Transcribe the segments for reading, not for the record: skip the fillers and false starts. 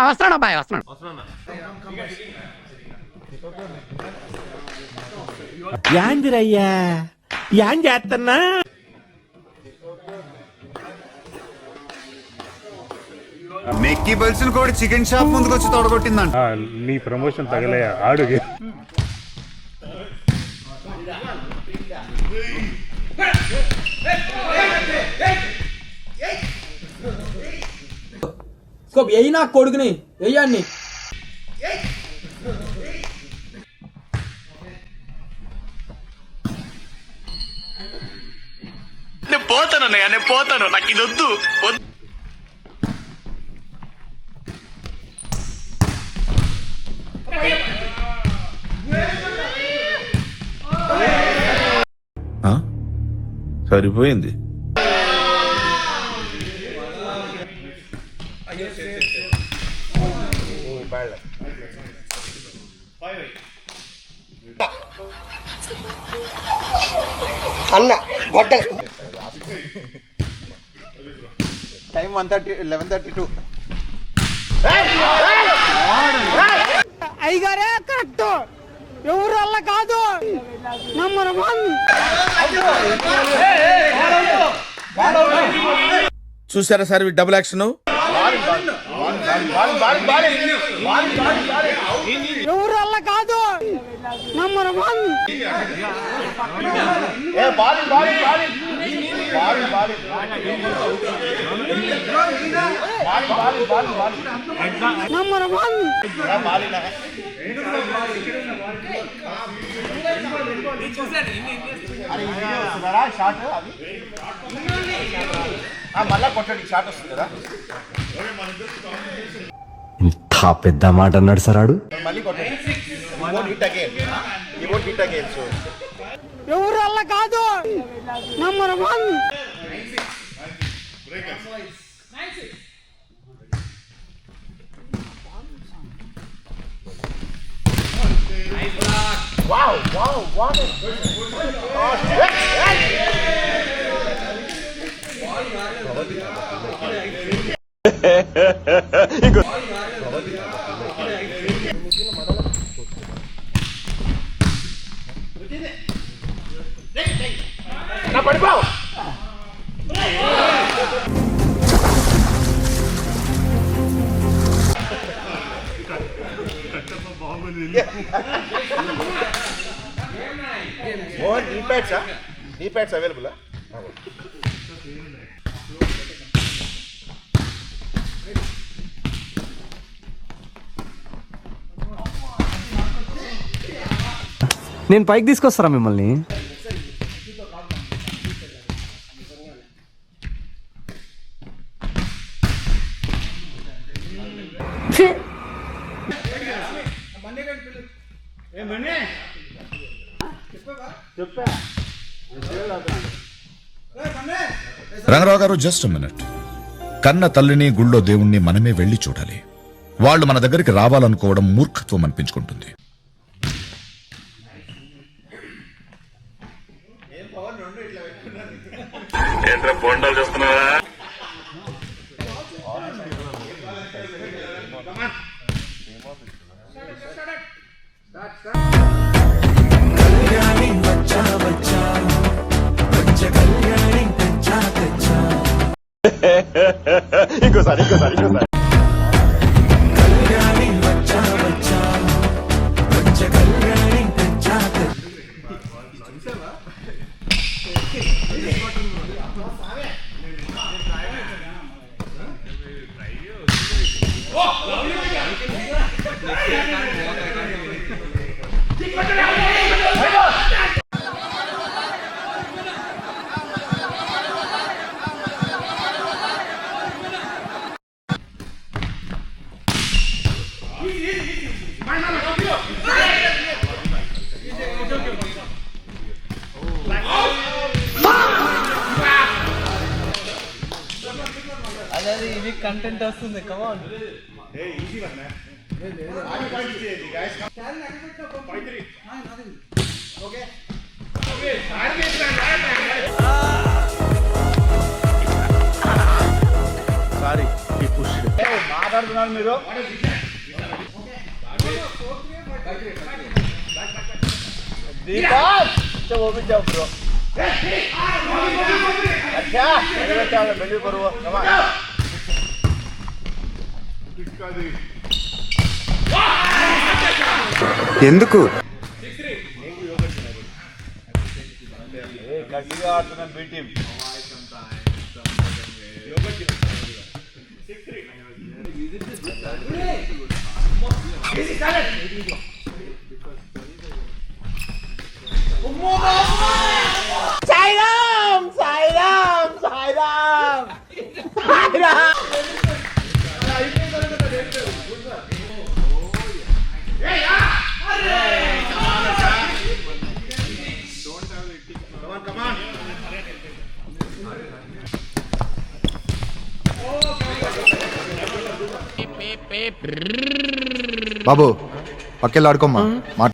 వస్తున్నాను అబ్బాయి వస్తున్నాను. యాందిరయ్యా యాన్ చేస్తున్నా మెక్కి బల్సిన కూడా చికెన్ షాప్ ముందుకు వచ్చి తొడగొట్టిందంట. నీ ప్రమోషన్ తగలే ఆడుగే. ఎయ్యి నా కొడుకుని వెయ్యాన్ని నేను పోతాను నాకు ఇది వద్దు. సరిపోయింది. అన్న గొడ్డ టైం 11:32. అయ్యగారే కరెక్ట్, ఎవరు వల్ల కాదు. చూసారా సార్ డబుల్ యాక్షన్. ఎవరు వల్ల కాదు. మళ్ళా కొట్టండి, షాట్ వస్తుంది కదా. ఇంత పెద్ద మాట అన్నాడు సార్ ఆడు. మళ్ళీ కొట్టండి. ఎవరు వల్ల కాదు. పడిపోవు. మోహన్ నీ ప్యాడ్స్ అవైలబుల్. నేను పైకి తీసుకొస్తారా మిమ్మల్ని? రంగరావు గారు జస్ట్ మినిట్. కన్న తల్లిని గుళ్ళో దేవుణ్ణి మనమే వెళ్లి చూడాలి. వాళ్ళు మన దగ్గరికి రావాలనుకోవడం మూర్ఖత్వం అనిపించుకుంటుంది. ఇంకోసారి అదే ఇది కంటెంట్ వస్తుంది. కమాన్ సారీ, ఈ మాట్లాడుతున్నారు మీరు. ఎందుకు బాబు పక్కెళ్ళి ఆడుకోమ్మా మాట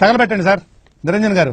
తగలబెట్టండి సార్ నిరంజన్ గారు.